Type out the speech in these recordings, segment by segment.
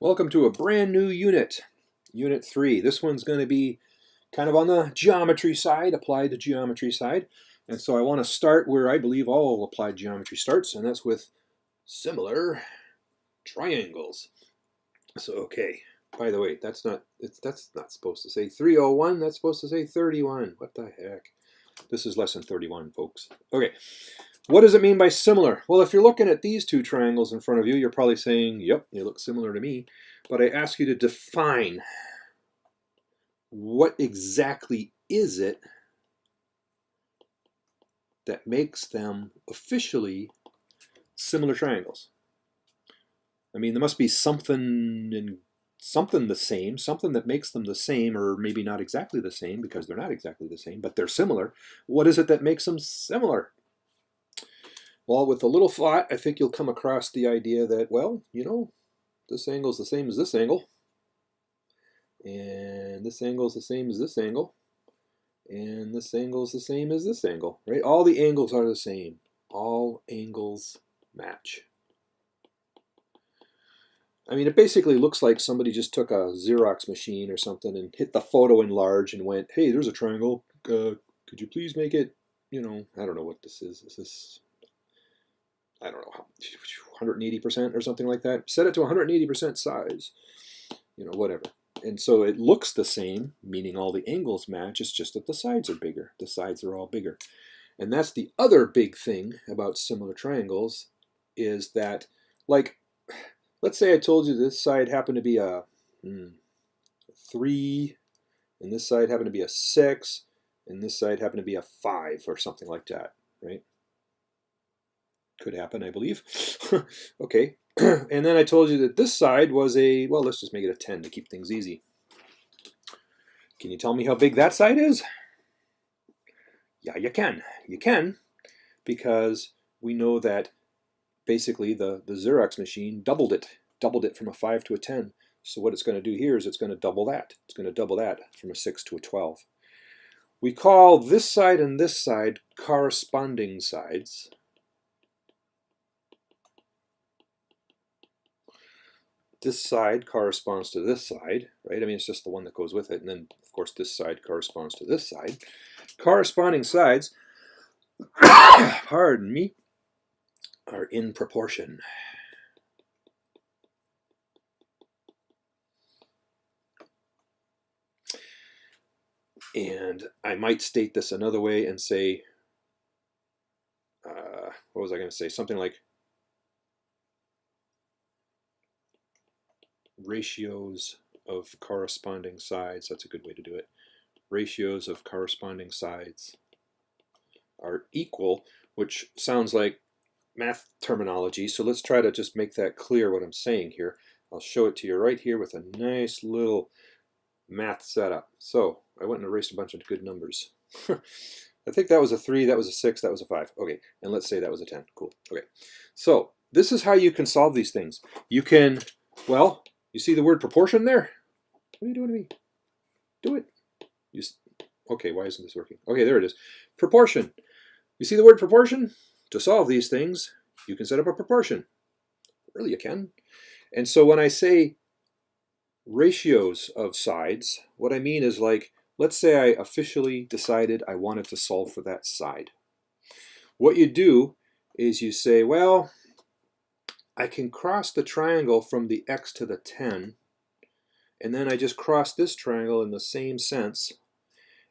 Welcome to a brand new unit, Unit 3. This one's going to be kind of on the geometry side, applied geometry side. And so I want to start where I believe all applied geometry starts, and that's with similar triangles. So, okay, by the way, that's not supposed to say 301, that's supposed to say 31. What the heck? This is lesson 31, folks. Okay. What does it mean by similar? Well, if you're looking at these two triangles in front of you, you're probably saying, yep, they look similar to me. But I ask you to define what exactly is it that makes them officially similar triangles. I mean, there must be something the same, something that makes them the same, or maybe not exactly the same because they're not exactly the same, but they're similar. What is it that makes them similar? Well, with a little thought, I think you'll come across the idea that, well, you know, this angle is the same as this angle, and this angle is the same as this angle, and this angle is the same as this angle, right? All the angles are the same. All angles match. I mean, it basically looks like somebody just took a Xerox machine or something and hit the photo enlarge and went, hey, there's a triangle. Could you please make it, you know, I don't know what this is. Is this... I don't know, how 180% or something like that. Set it to 180% size, you know, whatever. And so it looks the same, meaning all the angles match. It's just that the sides are bigger. The sides are all bigger. And that's the other big thing about similar triangles is that, like, let's say I told you this side happened to be a 3, and this side happened to be a 6, and this side happened to be a 5 or something like that, right? Could happen, I believe. Okay. And then I told you that this side was a, well, let's just make it a 10 to keep things easy. Can you tell me how big that side is? Yeah, you can. You can, because we know that basically the Xerox machine doubled it from a 5 to a 10. So what it's going to do here is it's going to double that. It's going to double that from a 6 to a 12. We call this side and this side corresponding sides. This side corresponds to this side, right? I mean, it's just the one that goes with it. And then, of course, this side corresponds to this side. Corresponding sides, pardon me, are in proportion. And I might state this another way and say, what was I going to say? Something like ratios of corresponding sides. That's a good way to do it. Ratios of corresponding sides are equal, which sounds like math terminology. So let's try to just make that clear what I'm saying here. I'll show it to you right here with a nice little math setup. So I went and erased a bunch of good numbers. I think that was a 3, that was a 6, that was a 5. Okay, and let's say that was a 10. Cool. Okay, so this is how you can solve these things. You can, well, you see the word proportion there? What are you doing to me? Do it. Okay, why isn't this working? Okay, there it is. Proportion. You see the word proportion? To solve these things, you can set up a proportion. Really, you can. And so when I say ratios of sides, what I mean is, like, let's say I officially decided I wanted to solve for that side. What you do is you say, well, I can cross the triangle from the x to the 10, and then I just cross this triangle in the same sense,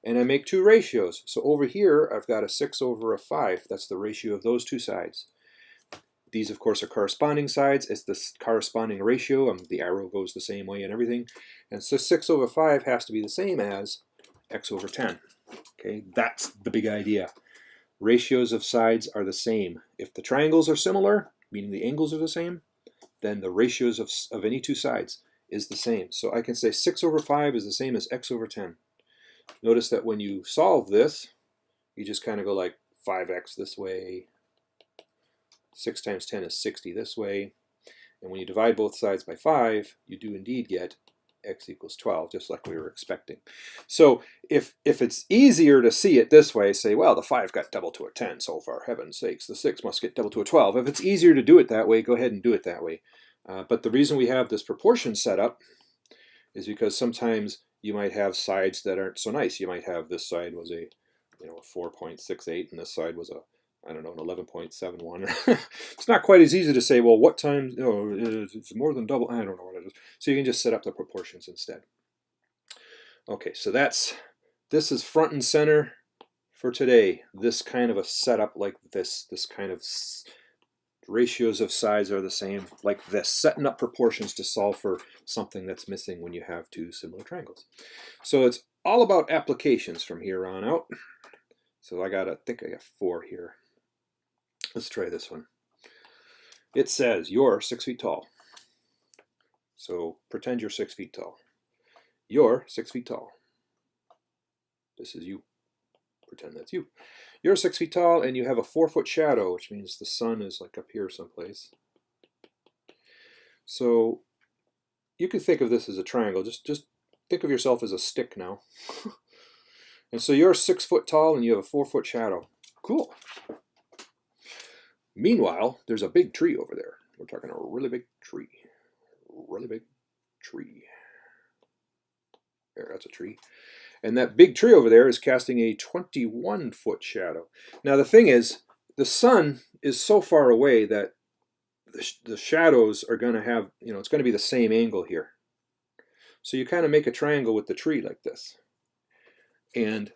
and I make two ratios. So over here, I've got a 6 over a 5. That's the ratio of those two sides. These, of course, are corresponding sides. It's the corresponding ratio. The arrow goes the same way and everything. And so 6 over 5 has to be the same as x over 10. Okay, that's the big idea. Ratios of sides are the same. If the triangles are similar, meaning the angles are the same, then the ratios of any two sides is the same. So I can say 6 over 5 is the same as x over 10. Notice that when you solve this, you just kind of go like 5x this way, 6 times 10 is 60 this way, and when you divide both sides by 5, you do indeed get x equals 12, just like we were expecting. So if it's easier to see it this way, say, well, the 5 got doubled to a 10, so for heaven's sakes, the 6 must get doubled to a 12. If it's easier to do it that way, go ahead and do it that way. But the reason we have this proportion set up is because sometimes you might have sides that aren't so nice. You might have this side was a 4.68 and this side was a, I don't know, an 11.71. It's not quite as easy to say, well, what times, it's more than double. I don't know what it is. So you can just set up the proportions instead. Okay, so this is front and center for today. This kind of a setup like this kind of ratios of sides are the same like this, setting up proportions to solve for something that's missing when you have two similar triangles. So it's all about applications from here on out. So I think I got 4 here. Let's try this one. It says you're 6 feet tall. So pretend you're 6 feet tall. You're 6 feet tall. This is you. Pretend that's you. You're 6 feet tall and you have a 4-foot shadow, which means the sun is like up here someplace. So you can think of this as a triangle. Just think of yourself as a stick now. And so you're 6 foot tall and you have a 4-foot shadow. Cool. Meanwhile, there's a big tree over there. We're talking a really big tree. Really big tree. There, that's a tree. And that big tree over there is casting a 21-foot shadow. Now the thing is, the sun is so far away that the shadows are going to have, it's going to be the same angle here. So you kind of make a triangle with the tree like this. And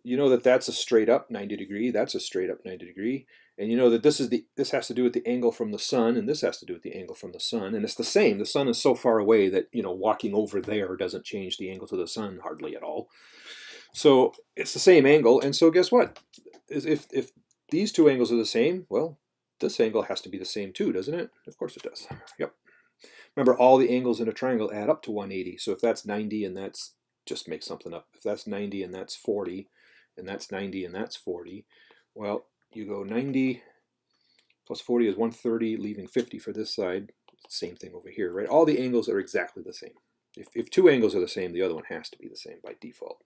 you know that that's a straight up 90 degree, that's a straight up 90 degree. And you know that this has to do with the angle from the sun, and this has to do with the angle from the sun. And it's the same. The sun is so far away that, walking over there doesn't change the angle to the sun hardly at all. So it's the same angle. And so guess what? If these two angles are the same, well, this angle has to be the same too, doesn't it? Of course it does. Yep. Remember, all the angles in a triangle add up to 180. So if that's 90 and that's, just make something up. If that's 90 and that's 40, and that's 90 and that's 40, well, you go 90 plus 40 is 130, leaving 50 for this side. Same thing over here, right? All the angles are exactly the same. If two angles are the same, the other one has to be the same by default.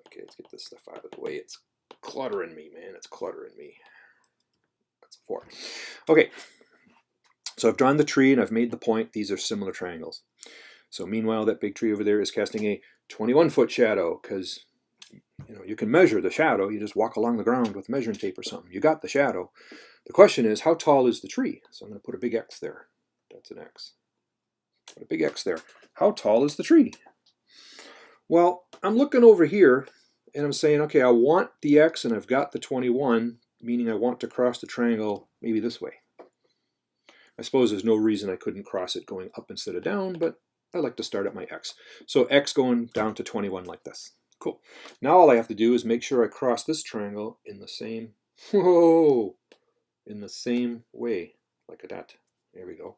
Okay, let's get this stuff out of the way. It's cluttering me, man. It's cluttering me. That's 4. Okay, so I've drawn the tree and I've made the point. These are similar triangles. So meanwhile, that big tree over there is casting a 21-foot shadow because you can measure the shadow. You just walk along the ground with measuring tape or something. You got the shadow. The question is, how tall is the tree? So I'm going to put a big X there. That's an X. Put a big X there. How tall is the tree? Well, I'm looking over here and I'm saying, okay, I want the X and I've got the 21, meaning I want to cross the triangle maybe this way. I suppose there's no reason I couldn't cross it going up instead of down, but I like to start at my X. So X going down to 21 like this. Cool. Now all I have to do is make sure I cross this triangle in the same, in the same way, like that. There we go.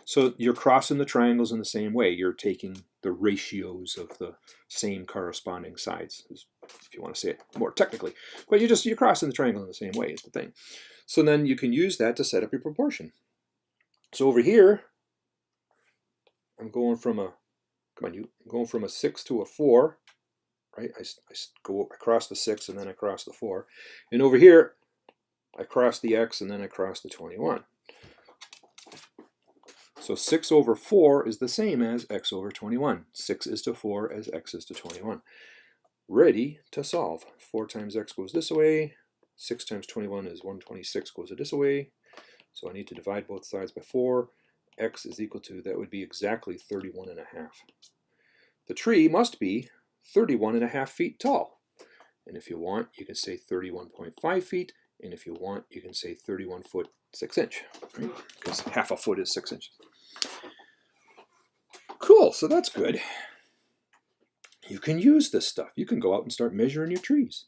So you're crossing the triangles in the same way. You're taking the ratios of the same corresponding sides, if you want to say it more technically. But you're crossing the triangle in the same way is the thing. So then you can use that to set up your proportion. So over here, I'm going from a, I'm going from a 6 to a 4. Right? I go across the 6 and then I cross the 4. And over here, I cross the X and then I cross the 21. So 6 over 4 is the same as X over 21. 6 is to 4 as X is to 21. Ready to solve. 4 times X goes this way. 6 times 21 is 126, goes this way. So I need to divide both sides by 4. X is equal to, that would be exactly 31 and a half. The tree must be 31 and a half feet tall. And if you want, you can say 31.5 feet. And if you want, you can say 31 foot 6 inch, right? Because half a foot is 6 inches. Cool, so that's good. You can use this stuff. You can go out and start measuring your trees.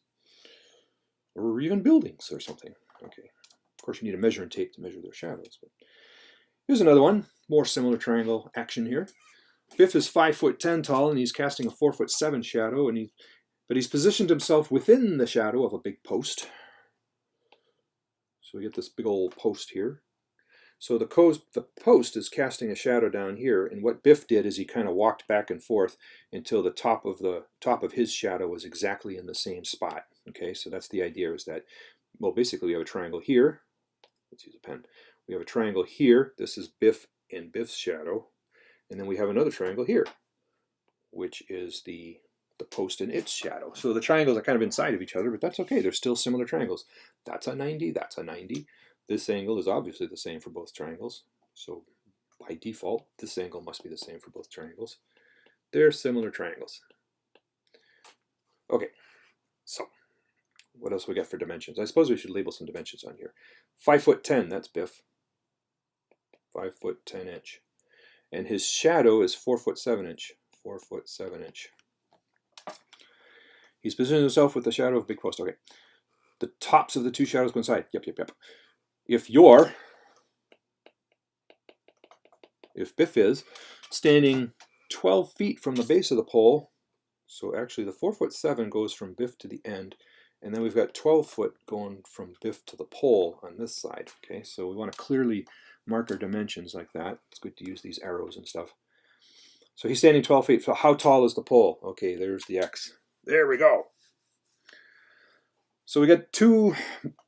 Or even buildings or something. Okay. Of course, you need a measuring tape to measure their shadows. But here's another one. More similar triangle action here. Biff is 5'10" tall and he's casting a 4'7" shadow, but he's positioned himself within the shadow of a big post. So we get this big old post here. So the post is casting a shadow down here, and what Biff did is he kind of walked back and forth until the top of his shadow was exactly in the same spot. Okay, so that's the idea, is that, well, basically we have a triangle here. Let's use a pen. We have a triangle here. This is Biff and Biff's shadow. And then we have another triangle here, which is the post and its shadow. So the triangles are kind of inside of each other, but that's okay. They're still similar triangles. That's a 90, that's a 90. This angle is obviously the same for both triangles. So by default, this angle must be the same for both triangles. They're similar triangles. Okay, so what else we got for dimensions? I suppose we should label some dimensions on here. 5'10", that's Biff. 5'10" inch. And his shadow is 4'7" inch. 4'7" inch. He's positioned himself with the shadow of a big post. Okay. The tops of the two shadows coincide. Yep. If Biff is standing 12 feet from the base of the pole, so actually the 4'7" goes from Biff to the end, and then we've got 12 foot going from Biff to the pole on this side. Okay, so we want to clearly mark our dimensions like that. It's good to use these arrows and stuff. So he's standing 12 feet. So how tall is the pole? Okay, there's the X. There we go. So we got two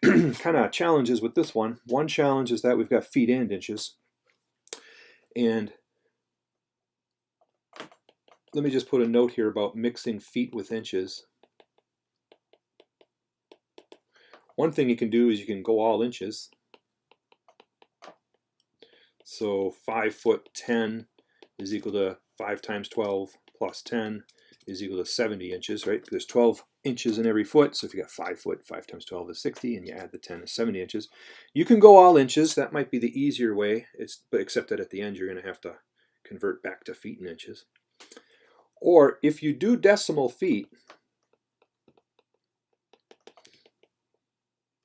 kind of challenges with this one. One challenge is that we've got feet and inches. And let me just put a note here about mixing feet with inches. One thing you can do is you can go all inches. So 5'10" is equal to 5 times 12 plus 10 is equal to 70 inches, right? There's 12 inches in every foot, so if you got 5 foot, 5 times 12 is 60, and you add the 10 is 70 inches. You can go all inches. That might be the easier way, but except that at the end you're going to have to convert back to feet and inches. Or if you do decimal feet,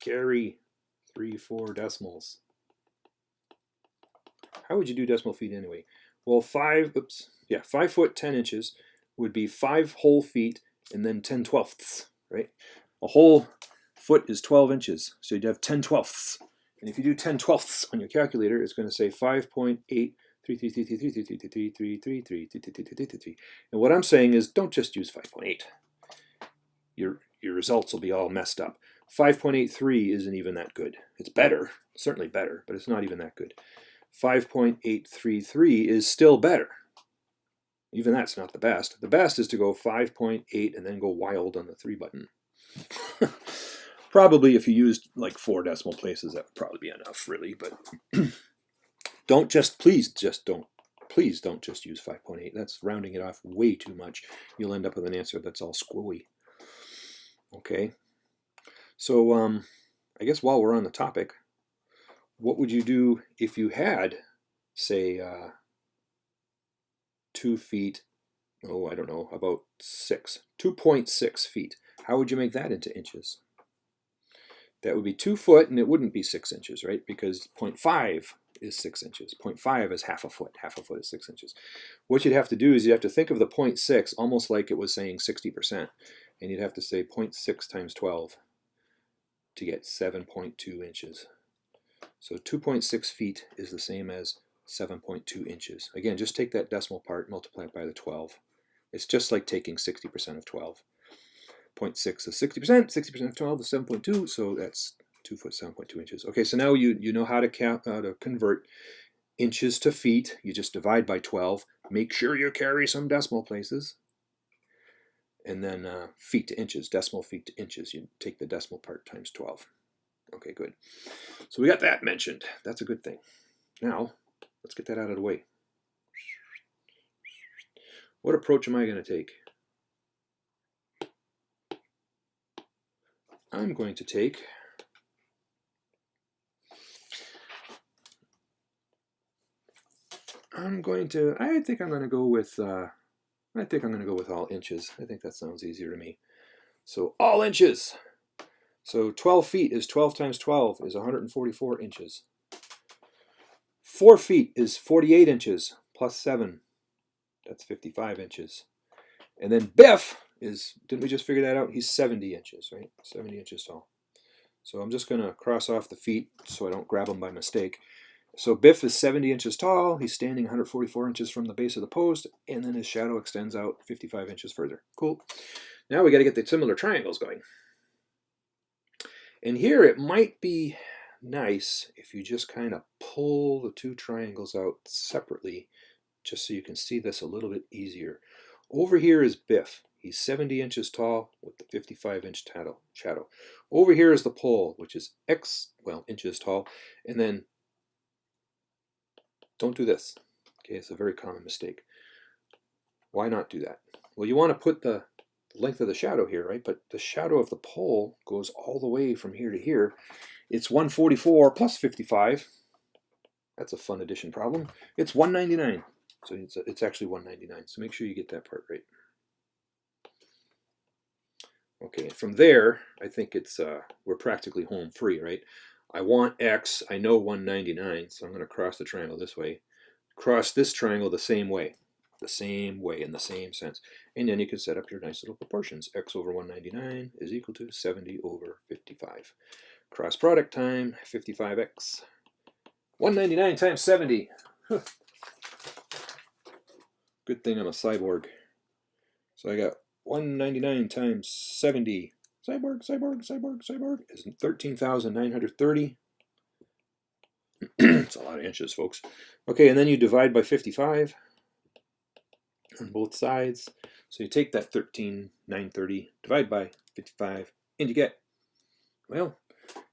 carry 3, 4 decimals. How would you do decimal feet anyway? Well, 5 foot 10 inches would be 5 whole feet and then 10 twelfths, right? A whole foot is 12 inches, so you'd have 10 twelfths. And if you do 10 twelfths on your calculator, it's going to say 5.83333333333333333. And what I'm saying is, don't just use 5.8. Your results will be all messed up. 5.83 isn't even that good. It's better, certainly better, but it's not even that good. 5.833 is still better. Even that's not the best. The best is to go 5.8 and then go wild on the 3 button. Probably if you used like 4 decimal places, that would probably be enough, really. But please don't just use 5.8. That's rounding it off way too much. You'll end up with an answer that's all squishy. Okay. So I guess while we're on the topic, what would you do if you had, say, 2 feet, I don't know, about 2.6 feet. How would you make that into inches? That would be 2 foot, and it wouldn't be 6 inches, right? Because 0.5 is 6 inches. 0.5 is half a foot. Half a foot is 6 inches. What you'd have to do is you have to think of the 0.6 almost like it was saying 60%. And you'd have to say 0.6 times 12 to get 7.2 inches. So 2.6 feet is the same as 7.2 inches. Again, just take that decimal part, multiply it by the 12. It's just like taking 60% of 12. 0.6 is 60%, 60% of 12 is 7.2, so that's 2 foot, 7.2 inches. Okay, so now you know how to convert inches to feet. You just divide by 12. Make sure you carry some decimal places. And then feet to inches, decimal feet to inches. You take the decimal part times 12. Okay, good. So we got that mentioned. That's a good thing. Now, let's get that out of the way. What approach am I going to take? I'm going to take I think I'm going to go with all inches. I think that sounds easier to me. So all inches. So 12 feet is 12 times 12 is 144 inches. 4 feet is 48 inches plus 7. That's 55 inches. And then Biff is, didn't we just figure that out? He's 70 inches, right? 70 inches tall. So I'm just going to cross off the feet so I don't grab them by mistake. So Biff is 70 inches tall. He's standing 144 inches from the base of the post, and then his shadow extends out 55 inches further. Cool. Now we got to get the similar triangles going. And here it might be nice if you just kind of pull the two triangles out separately, just so you can see this a little bit easier. Over here is Biff. He's 70 inches tall with the 55-inch shadow. Over here is the pole, which is inches tall. And then, don't do this. Okay, it's a very common mistake. Why not do that? Well, you want to put the length of the shadow here, right? But the shadow of the pole goes all the way from here to here. It's 144 plus 55. That's a fun addition problem. It's 199. So it's actually 199. So make sure you get that part right. Okay, from there, I think it's we're practically home free, right? I want X. I know 199, so I'm going to cross the triangle this way. Cross this triangle the same way, in the same sense. And then you can set up your nice little proportions. X over 199 is equal to 70 over 55. Cross product time, 55x. 199 times 70. Huh. Good thing I'm a cyborg. So I got 199 times 70. Cyborg is 13,930. It's a lot of inches, folks. Okay, and then you divide by 55 on both sides. So you take that 13,930, divide by 55, and you get, well,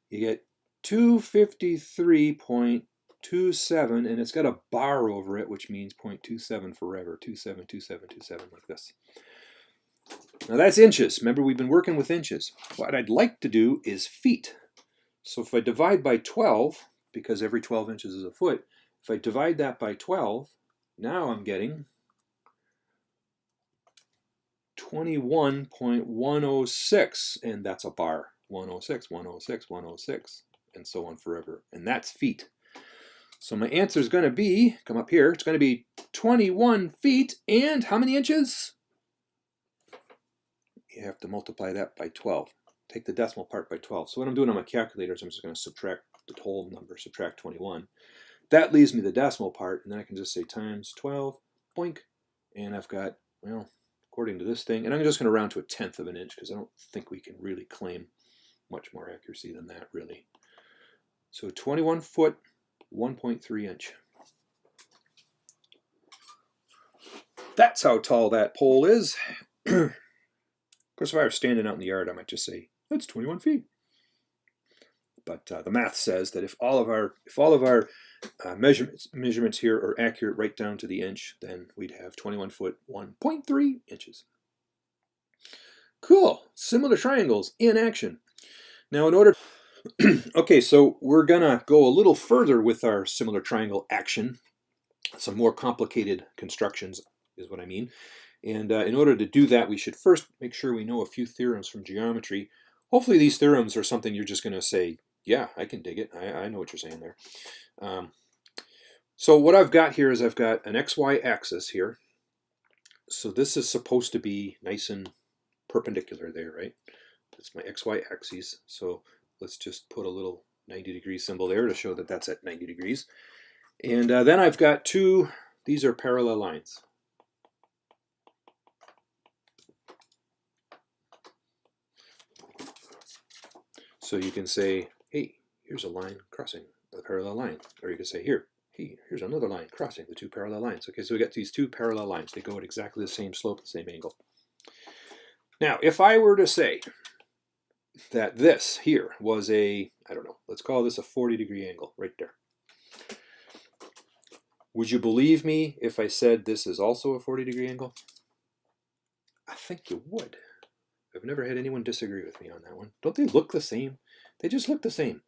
you get 253.27, and it's got a bar over it, which means 0.27 forever. 27, 27, 27, like this. Now that's inches. Remember, we've been working with inches. What I'd like to do is feet. So if I divide by 12, because every 12 inches is a foot, if I divide that by 12, now I'm getting 21.106, and that's a bar. 106, 106, 106, and so on forever. And that's feet. So my answer is going to be, come up here, it's going to be 21 feet and how many inches? You have to multiply that by 12. Take the decimal part by 12. So what I'm doing on my calculator is I'm just going to subtract the whole number, subtract 21. That leaves me the decimal part, and then I can just say times 12, boink, and I've got, well, according to this thing, and I'm just going to round to 1/10 of an inch because I don't think we can really claim much more accuracy than that, really. So 21 foot, 1.3 inch. That's how tall that pole is. Of course, if I were standing out in the yard, I might just say, that's 21 feet. But the math says that if all of our measurements here are accurate right down to the inch, then we'd have 21 foot, 1.3 inches. Cool. Similar triangles in action. Now, in order... Okay, so we're going to go a little further with our similar triangle action. Some more complicated constructions is what I mean. And in order to do that, we should first make sure we know a few theorems from geometry. Hopefully these theorems are something you're just going to say, yeah, I can dig it. I know what you're saying there. So what I've got here is I've got an XY axis here. So this is supposed to be nice and perpendicular there, right? That's my XY axis. So let's just put a little 90-degree symbol there to show that that's at 90 degrees. And then I've got two, these are parallel lines. So you can say, hey, here's a line crossing the parallel line. Or you can say, hey, here's another line crossing the two parallel lines. Okay, so we got these two parallel lines. They go at exactly the same slope, the same angle. Now, if I were to say that this here was a, I don't know, let's call this a 40-degree angle right there. Would you believe me if I said this is also a 40-degree angle? I think you would. I've never had anyone disagree with me on that one. Don't they look the same? They just look the same.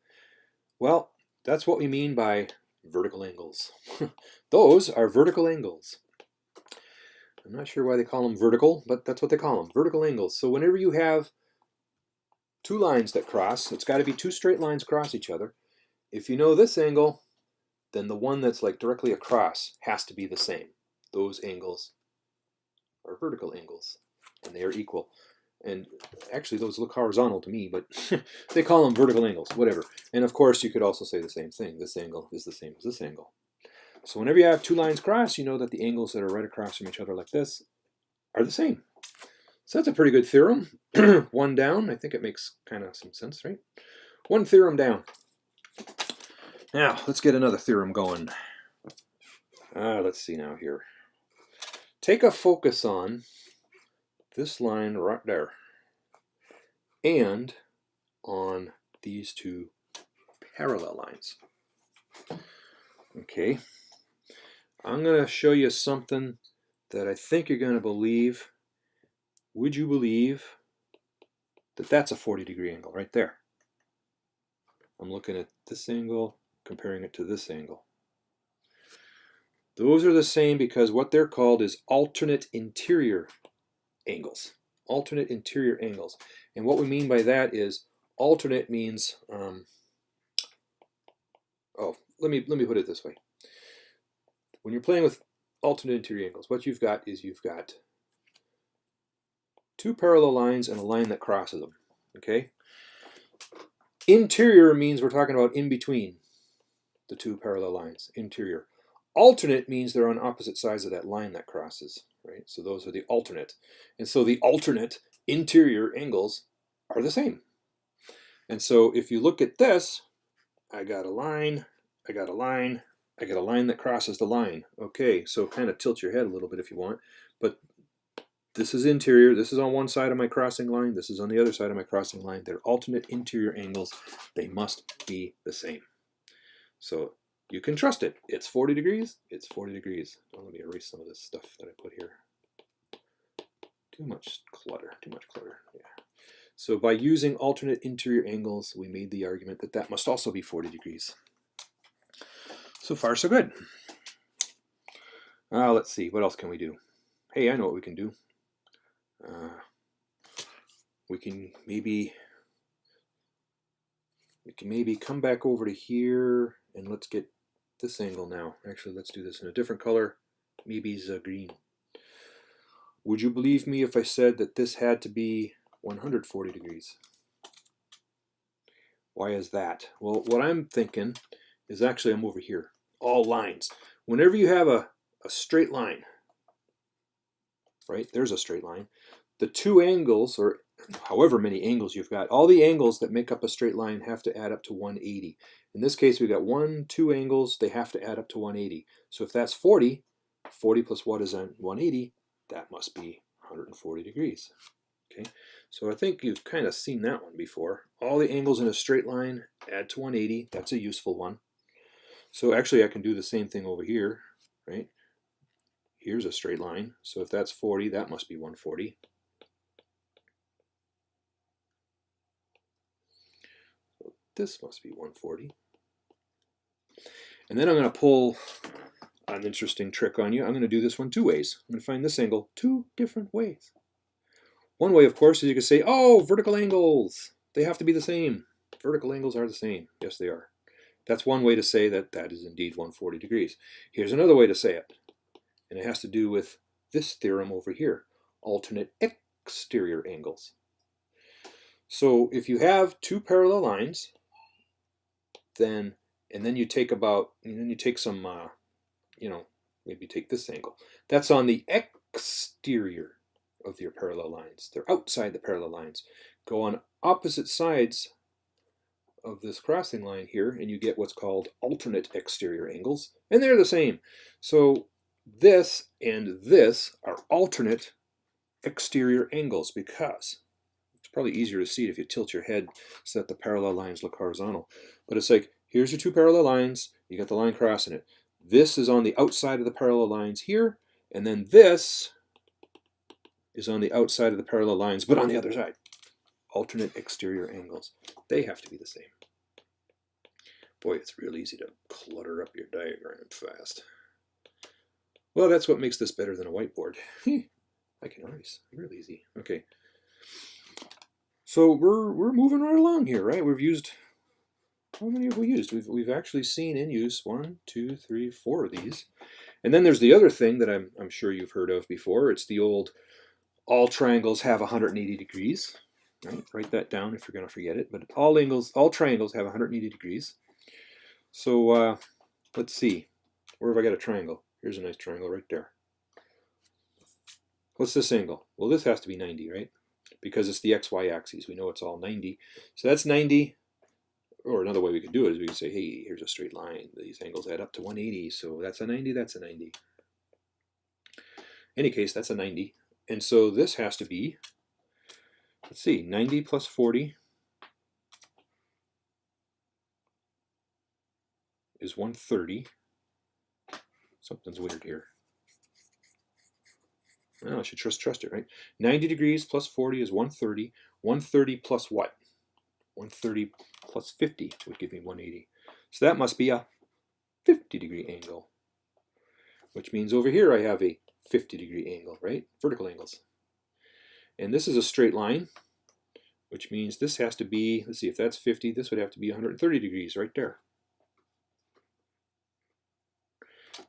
Well, that's what we mean by vertical angles. Those are vertical angles. I'm not sure why they call them vertical, but that's what they call them, vertical angles. So whenever you have two lines that cross, it's got to be two straight lines cross each other. If you know this angle, then the one that's like directly across has to be the same. Those angles are vertical angles, and they are equal. And actually, those look horizontal to me, but they call them vertical angles, whatever. And of course, you could also say the same thing. This angle is the same as this angle. So whenever you have two lines cross, you know that the angles that are right across from each other like this are the same. So that's a pretty good theorem. One down. I think it makes kind of some sense, right? One theorem down. Now, let's get another theorem going. Let's see now here. Take a focus on this line right there and on these two parallel lines. Okay, I'm going to show you something that I think you're going to believe. Would you believe that that's a 40-degree angle right there? I'm looking at this angle, comparing it to this angle. Those are the same because what they're called is alternate interior angles. Alternate interior angles. And what we mean by that is alternate means, let me put it this way. When you're playing with alternate interior angles, what you've got is you've got two parallel lines and a line that crosses them. Okay? Interior means we're talking about in between the two parallel lines. Interior. Alternate means they're on opposite sides of that line that crosses, right? So those are the alternate. And so the alternate interior angles are the same. And so if you look at this, I got a line, I got a line, I got a line that crosses the line. Okay, so kind of tilt your head a little bit if you want. But this is interior, this is on one side of my crossing line, this is on the other side of my crossing line. They're alternate interior angles. They must be the same. So you can trust it. It's 40 degrees. It's 40 degrees. Oh, let me erase some of this stuff that I put here. Too much clutter. Too much clutter. Yeah. So by using alternate interior angles, we made the argument that that must also be 40 degrees. So far, so good. Let's see. What else can we do? Hey, I know what we can do. We can maybe come back over to here and let's get this angle now. Actually, let's do this in a different color. Maybe green. Would you believe me if I said that this had to be 140 degrees? Why is that? Well, what I'm thinking is actually I'm over here. All lines. Whenever you have a straight line, right? There's a straight line. The two angles, or however many angles you've got, all the angles that make up a straight line have to add up to 180. In this case, we've got two angles, they have to add up to 180. So if that's 40, 40 plus what is 180? That must be 140 degrees. Okay, so I think you've kind of seen that one before. All the angles in a straight line add to 180. That's a useful one. So actually I can do the same thing over here, right? Here's a straight line. So if that's 40, that must be 140. So this must be 140. And then I'm going to pull an interesting trick on you. I'm going to do this one two ways. I'm going to find this angle two different ways. One way, of course, is you can say, oh, vertical angles. They have to be the same. Vertical angles are the same. Yes, they are. That's one way to say that that is indeed 140 degrees. Here's another way to say it. And it has to do with this theorem over here. Alternate exterior angles. So if you have two parallel lines, then you take some, maybe take this angle. That's on the exterior of your parallel lines. They're outside the parallel lines. Go on opposite sides of this crossing line here, and you get what's called alternate exterior angles, and they're the same. So this and this are alternate exterior angles because it's probably easier to see it if you tilt your head so that the parallel lines look horizontal. But it's like, here's your two parallel lines, you got the line crossing it. This is on the outside of the parallel lines here, and then this is on the outside of the parallel lines, but on the other side. Alternate exterior angles. They have to be the same. Boy, it's real easy to clutter up your diagram fast. Well, that's what makes this better than a whiteboard. I can erase. Real easy. Okay. So we're moving right along here, right? We've used, how many have we used? We've actually seen in use 1, 2, 3, 4 of these. And then there's the other thing that I'm sure you've heard of before. It's the old all triangles have 180 degrees. Right? Write that down if you're going to forget it. But all triangles have 180 degrees. So let's see. Where have I got a triangle? Here's a nice triangle right there. What's this angle? Well, this has to be 90, right? Because it's the XY axis. We know it's all 90. So that's 90 or another way we could do it is we could say, hey, here's a straight line. These angles add up to 180, so that's a 90, that's a 90. In any case, that's a 90. And so this has to be, let's see, 90 plus 40 is 130. Something's weird here. Well, I should trust it, right? 90 degrees plus 40 is 130. 130 plus what? 130 plus 50 would give me 180. So that must be a 50-degree angle, which means over here I have a 50-degree angle, right? Vertical angles. And this is a straight line, which means this has to be, let's see, if that's 50, this would have to be 130 degrees right there.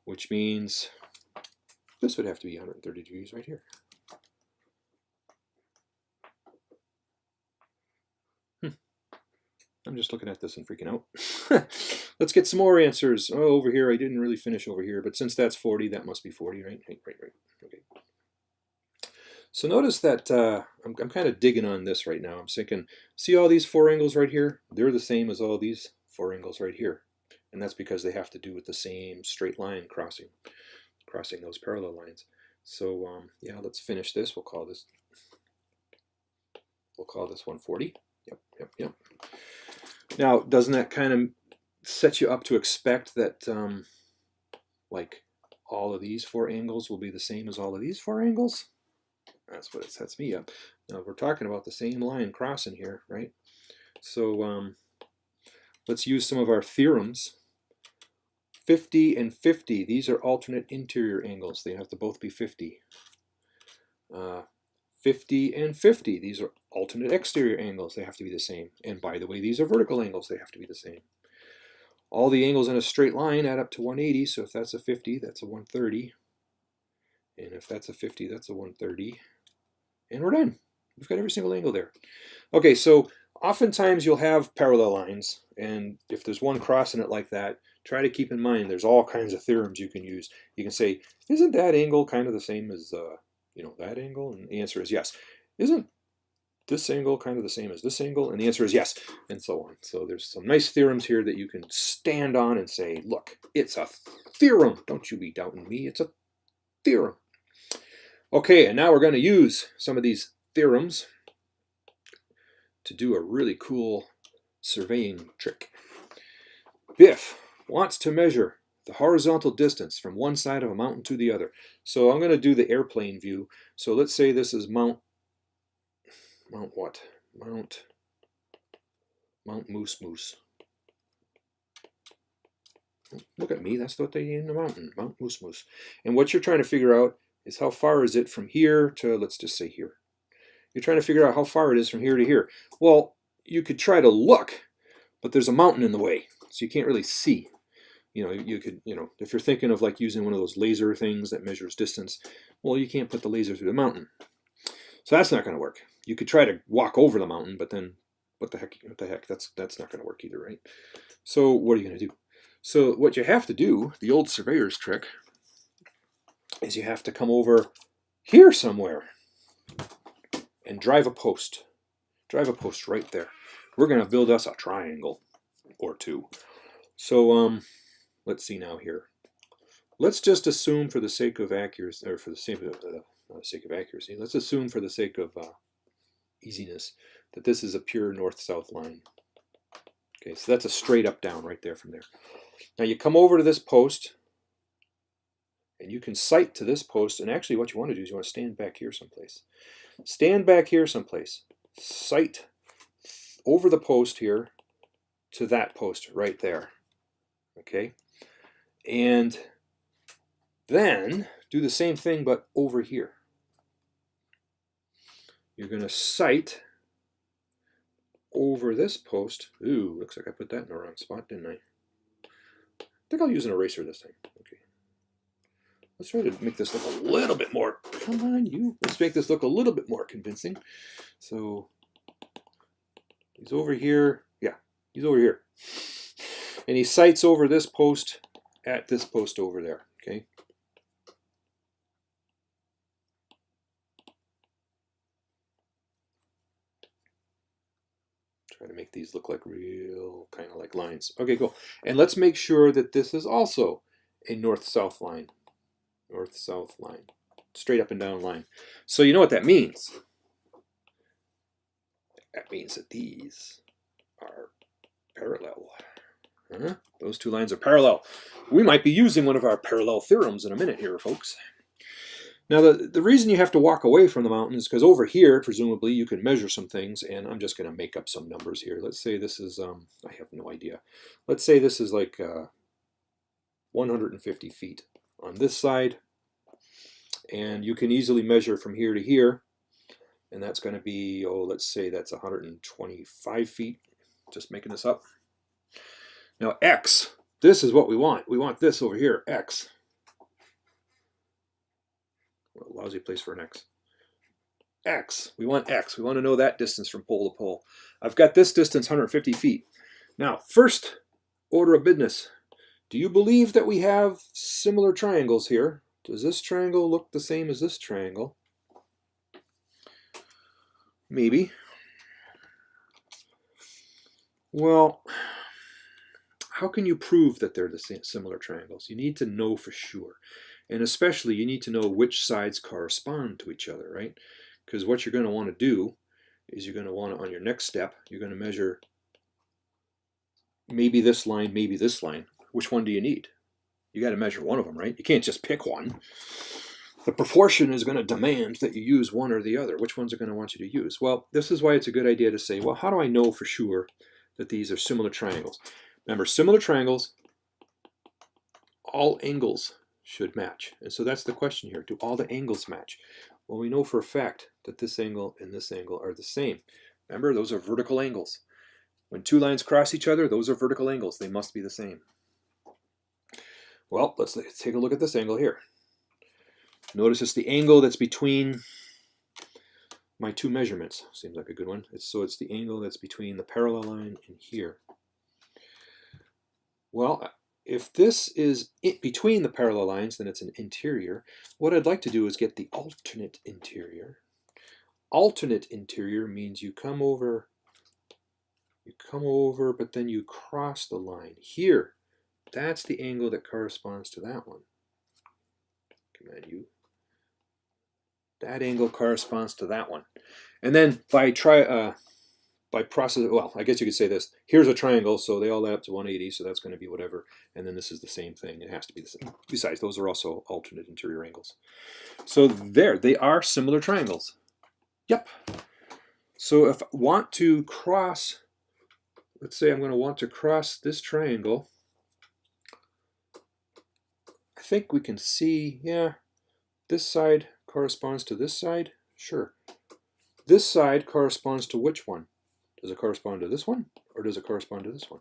Which means this would have to be 130 degrees right here. I'm just looking at this and freaking out. Let's get some more answers. Oh, over here, I didn't really finish over here, but since that's 40, that must be 40, right? Right. Okay. So notice that I'm kind of digging on this right now. I'm thinking, see all these 4 angles right here? They're the same as all these 4 angles right here. And that's because they have to do with the same straight line crossing those parallel lines. So yeah, let's finish this. We'll call this 140. Yep. Now, doesn't that kind of set you up to expect that like all of these 4 angles will be the same as all of these 4 angles? That's what it sets me up. Now, we're talking about the same line crossing here, right? So let's use some of our theorems. 50 and 50, these are alternate interior angles. They have to both be 50. 50 and 50, these are alternate exterior angles. They have to be the same. And by the way, these are vertical angles. They have to be the same. All the angles in a straight line add up to 180. So if that's a 50, that's a 130. And if that's a 50, that's a 130. And we're done. We've got every single angle there. Okay, so oftentimes you'll have parallel lines. And if there's one crossing it like that, try to keep in mind there's all kinds of theorems you can use. You can say, isn't that angle kind of the same as that angle? And the answer is yes. Isn't this angle kind of the same as this angle? And the answer is yes, and so on. So there's some nice theorems here that you can stand on and say, look, it's a theorem. Don't you be doubting me. It's a theorem. Okay, and now we're going to use some of these theorems to do a really cool surveying trick. Biff wants to measure the horizontal distance from one side of a mountain to the other. So I'm going to do the airplane view. So let's say this is Mount Moose. Look at me, that's what they name the mountain, Mount Moose. And what you're trying to figure out is how far is it from here to, let's just say here. You're trying to figure out how far it is from here to here. Well, you could try to look, but there's a mountain in the way, so you can't really see. You could, if you're thinking of like using one of those laser things that measures distance, well, you can't put the laser through the mountain. So that's not going to work. You could try to walk over the mountain, but then what the heck, that's not going to work either, right? So what are you going to do? So what you have to do, the old surveyor's trick, is you have to come over here somewhere and drive a post. Drive a post right there. We're going to build us a triangle or two. So let's see now here. Let's just assume for the sake of accuracy, or for the sake of accuracy, let's assume for the sake of easiness that this is a pure north-south line. Okay, so that's a straight up down right there from there. Now you come over to this post, and you can sight to this post, and actually what you want to do is you want to stand back here someplace. Stand back here someplace. Sight over the post here to that post right there. Okay? And then do the same thing but over here. You're going to sight over this post. Ooh, looks like I put that in the wrong spot, didn't I? I think I'll use an eraser this time. Okay. Let's try to make this look a little bit more. Come on, you. Let's make this look a little bit more convincing. So he's over here. Yeah, he's over here. And he sights over this post at this post over there. Okay. Try to make make these look like real kind of like lines. Okay, cool. And let's make sure that this is also a north-south line. North-south line. Straight up and down line. So you know what that means. That means that these are parallel. Those two lines are parallel. We might be using one of our parallel theorems in a minute here, folks. Now, the reason you have to walk away from the mountain is because over here, presumably, you can measure some things, and I'm just going to make up some numbers here. Let's say this is, I have no idea. Let's say this is like 150 feet on this side, and you can easily measure from here to here, and that's going to be, oh, let's say that's 125 feet, just making this up. Now, x, this is what we want. We want this over here, x. What a lousy place for an x. X, we want x. We want to know that distance from pole to pole. I've got this distance, 150 feet. Now, first order of business. Do you believe that we have similar triangles here? Does this triangle look the same as this triangle? Maybe. Well, how can you prove that they're the same, similar triangles? You need to know for sure. And especially, you need to know which sides correspond to each other, right? Because what you're going to want to do is you're going to want to, on your next step, you're going to measure maybe this line, maybe this line. Which one do you need? You got to measure one of them, right? You can't just pick one. The proportion is going to demand that you use one or the other. Which ones are going to want you to use? Well, this is why it's a good idea to say, well, how do I know for sure that these are similar triangles? Remember, similar triangles, all angles should match. And so that's the question here. Do all the angles match? Well, we know for a fact that this angle and this angle are the same. Remember, those are vertical angles. When two lines cross each other, those are vertical angles. They must be the same. Well, let's take a look at this angle here. Notice it's the angle that's between my two measurements. Seems like a good one. So it's the angle that's between the parallel line and here. Well, if this is between the parallel lines, then it's an interior. What I'd like to do is get the alternate interior. Alternate interior means you come over, but then you cross the line. Here, that's the angle that corresponds to that one. Come on, you. That angle corresponds to that one. And then by process, well, I guess you could say this. Here's a triangle, so they all add up to 180, so that's going to be whatever. And then this is the same thing. It has to be the same. Besides, those are also alternate interior angles. So there, they are similar triangles. Yep. So if I want to cross, let's say I'm going to want to cross this triangle, I think we can see, yeah, this side corresponds to this side. Sure. This side corresponds to which one? Does it correspond to this one, or does it correspond to this one?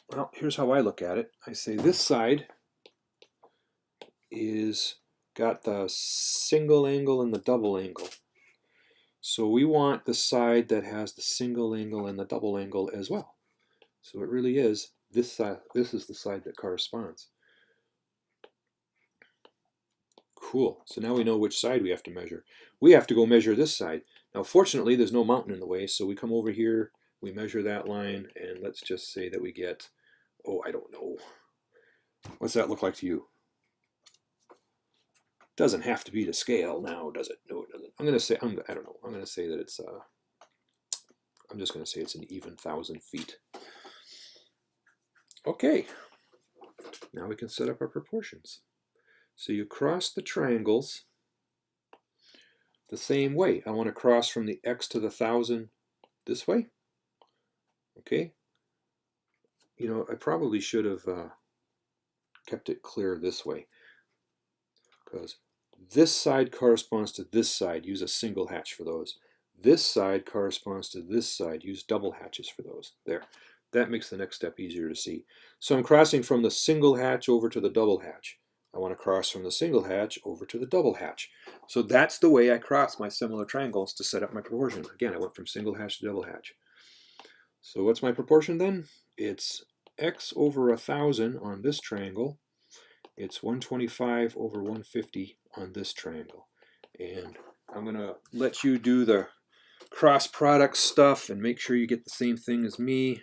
Well, here's how I look at it. I say this side is got the single angle and the double angle. So we want the side that has the single angle and the double angle as well. So it really is this side. This is the side that corresponds. Cool. So now we know which side we have to measure. We have to go measure this side. Now, fortunately, there's no mountain in the way, so we come over here, we measure that line, and let's just say that we get, oh, I don't know. What's that look like to you? Doesn't have to be to scale now, does it? No, it doesn't. I'm going to say, I don't know. I'm going to say that it's, I'm just going to say it's an even 1,000 feet. Okay. Now we can set up our proportions. So you cross the triangles the same way. I want to cross from the x to the 1,000 this way. Okay. You know, I probably should have kept it clear this way, because this side corresponds to this side. Use a single hatch for those. This side corresponds to this side. Use double hatches for those. There. That makes the next step easier to see. So I'm crossing from the single hatch over to the double hatch. I want to cross from the single hatch over to the double hatch. So that's the way I cross my similar triangles to set up my proportion. Again, I went from single hatch to double hatch. So what's my proportion then? It's x over 1,000 on this triangle. It's 125 over 150 on this triangle. And I'm going to let you do the cross product stuff and make sure you get the same thing as me.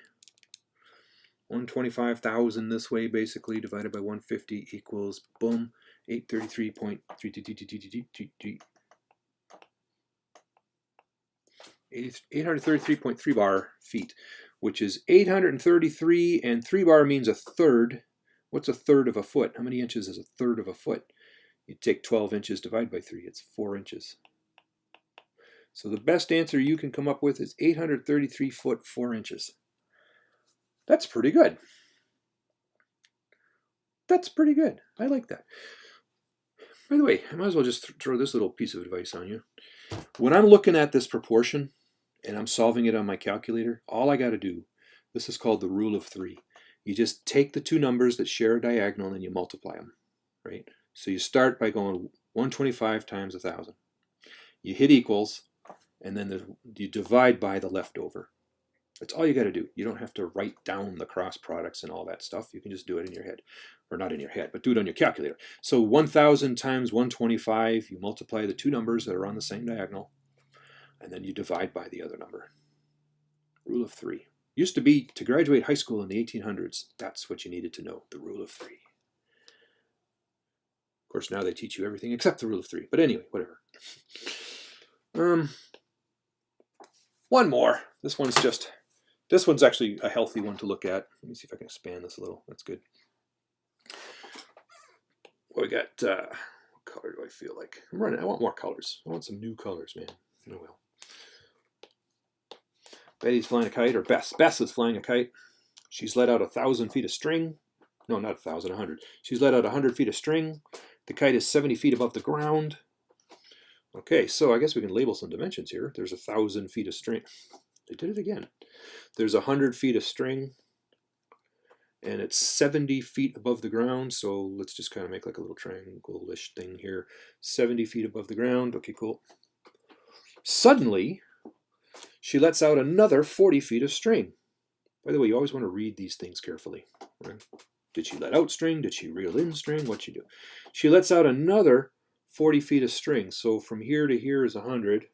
125,000 this way, basically, divided by 150 equals, boom, 833.3 bar feet, which is 833, and 3 bar means a third. What's a third of a foot? How many inches is a third of a foot? You take 12 inches, divide by 3, it's 4 inches. So the best answer you can come up with is 833 foot 4 inches. That's pretty good. That's pretty good. I like that. By the way, I might as well just throw this little piece of advice on you. When I'm looking at this proportion and I'm solving it on my calculator, all I got to do, this is called the rule of 3. You just take the two numbers that share a diagonal and you multiply them, right? So you start by going 125 times 1,000. You hit equals, and then you divide by the leftover. That's all you got to do. You don't have to write down the cross products and all that stuff. You can just do it in your head. Or not in your head, but do it on your calculator. So 1,000 times 125, you multiply the two numbers that are on the same diagonal, and then you divide by the other number. Rule of 3. Used to be, to graduate high school in the 1800s, that's what you needed to know, the rule of 3. Of course, now they teach you everything except the rule of 3. But anyway, whatever. One more. This one's actually a healthy one to look at. Let me see if I can expand this a little. That's good. Well, we got, what color do I feel like? I want more colors. I want some new colors, man. Oh well. Betty's flying a kite, or Bess. Bess is flying a kite. She's let out 1,000 feet of string. No, not 1,000, 100. She's let out 100 feet of string. The kite is 70 feet above the ground. Okay, so I guess we can label some dimensions here. There's 1,000 feet of string. I did it again. There's 100 feet of string, and it's 70 feet above the ground. So let's just kind of make like a little triangle-ish thing here. 70 feet above the ground. Okay, cool. Suddenly, she lets out another 40 feet of string. By the way, you always want to read these things carefully. Right? Did she let out string? Did she reel in string? What'd she do? She lets out another 40 feet of string. So from here to here is 100.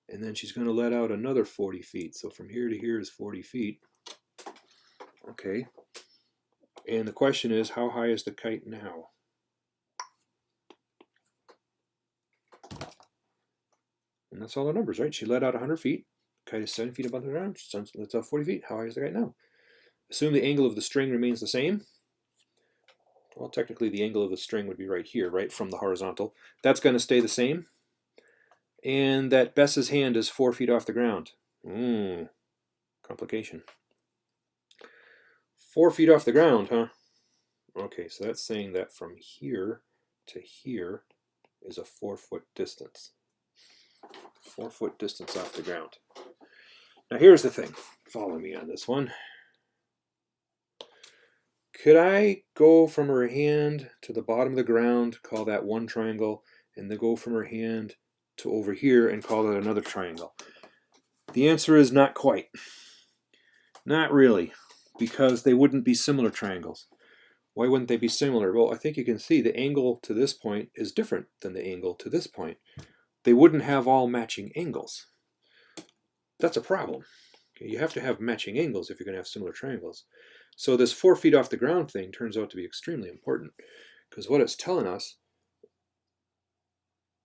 And then she's going to let out another 40 feet. So from here to here is 40 feet. Okay. And the question is, how high is the kite now? And that's all the numbers, right? She let out 100 feet. Kite is 7 feet above the ground. She lets out 40 feet. How high is the kite now? Assume the angle of the string remains the same. Well, technically the angle of the string would be right here, right, from the horizontal. That's going to stay the same. And that Bess's hand is 4 feet off the ground. Complication. 4 feet off the ground, huh? Okay, so that's saying that from here to here is a 4-foot distance. 4-foot distance off the ground. Now here's the thing. Follow me on this one. Could I go from her hand to the bottom of the ground, call that one triangle, and then go from her hand to over here and call that another triangle? The answer is not quite. Not really, because they wouldn't be similar triangles. Why wouldn't they be similar? Well, I think you can see the angle to this point is different than the angle to this point. They wouldn't have all matching angles. That's a problem. Okay, you have to have matching angles if you're going to have similar triangles. So this 4 feet off the ground thing turns out to be extremely important, because what it's telling us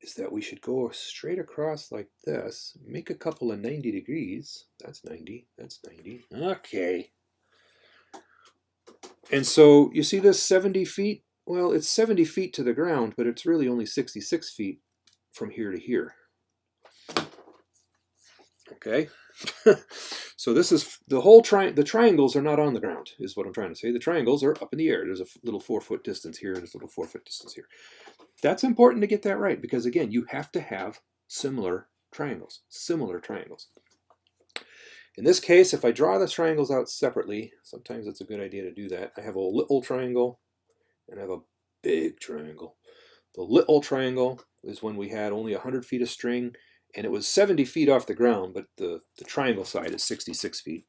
is that we should go straight across like this, make a couple of 90 degrees. That's 90, that's 90. Okay. And so you see this 70 feet? Well, it's 70 feet to the ground, but it's really only 66 feet from here to here. Okay. So this is the whole the triangles are not on the ground, is what I'm trying to say. The triangles are up in the air. There's a little 4-foot distance here, there's a little 4-foot distance here. That's important to get that right, because again, you have to have similar triangles. Similar triangles. In this case, if I draw the triangles out separately, sometimes it's a good idea to do that. I have a little triangle and I have a big triangle. The little triangle is when we had only 100 feet of string, and it was 70 feet off the ground, but the triangle side is 66 feet.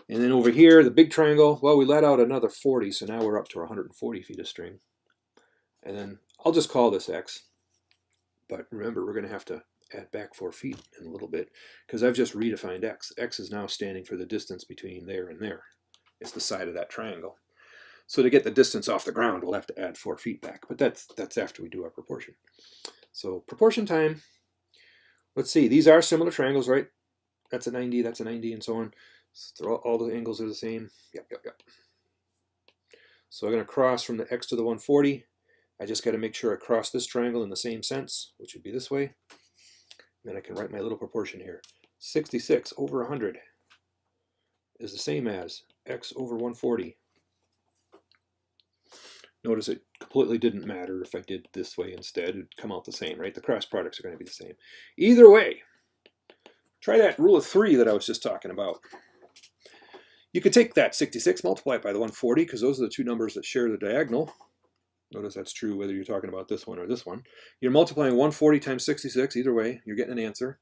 And then over here, the big triangle, well, we let out another 40, so now we're up to 140 feet of string. And then I'll just call this X. But remember, we're going to have to add back 4 feet in a little bit because I've just redefined x. X is now standing for the distance between there and there. It's the side of that triangle. So to get the distance off the ground, we'll have to add 4 feet back. But that's after we do our proportion. So proportion time. Let's see. These are similar triangles, right? That's a 90, that's a 90, and so on. So all the angles are the same. Yep. So I'm going to cross from the x to the 140. I just got to make sure I cross this triangle in the same sense, which would be this way. Then I can write my little proportion here. 66 over 100 is the same as x over 140. Notice it completely didn't matter if I did this way instead. It would come out the same, right? The cross products are going to be the same. Either way, try that rule of 3 that I was just talking about. You could take that 66, multiply it by the 140, because those are the two numbers that share the diagonal. Notice that's true whether you're talking about this one or this one. You're multiplying 140 times 66. Either way, you're getting an answer.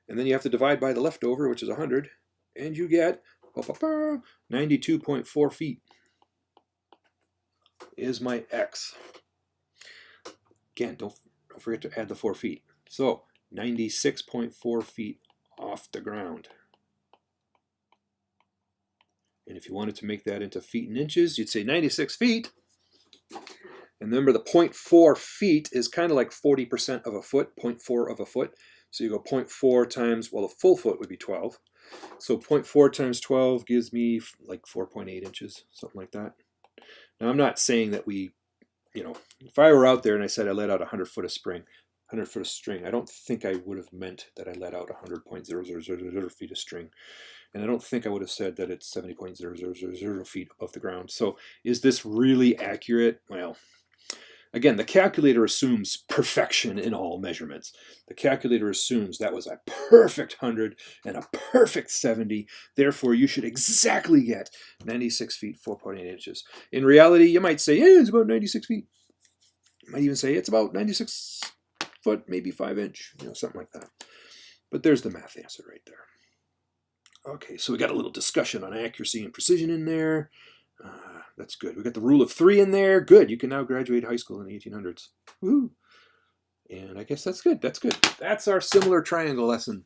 And then you have to divide by the leftover, which is 100. And you get 92.4 feet is my x. Again, don't forget to add the 4 feet. So 96.4 feet off the ground. And if you wanted to make that into feet and inches, you'd say 96 feet. And remember, the 0.4 feet is kind of like 40% of a foot, 0.4 of a foot. So you go 0.4 times, well, a full foot would be 12. So 0.4 times 12 gives me like 4.8 inches, something like that. Now, I'm not saying that we, if I were out there and I said I let out 100 foot of string, I don't think I would have meant that I let out 100.000 feet of string. And I don't think I would have said that it's 70.0000 feet above the ground. So is this really accurate? Well, again, the calculator assumes perfection in all measurements. The calculator assumes that was a perfect 100 and a perfect 70. Therefore, you should exactly get 96 feet, 4.8 inches. In reality, you might say, yeah, it's about 96 feet. You might even say it's about 96 foot, maybe 5 inch, something like that. But there's the math answer right there. Okay, so we got a little discussion on accuracy and precision in there. That's good. We got the rule of 3 in there. Good. You can now graduate high school in the 1800s. Woohoo! And I guess that's good. That's good. That's our similar triangle lesson.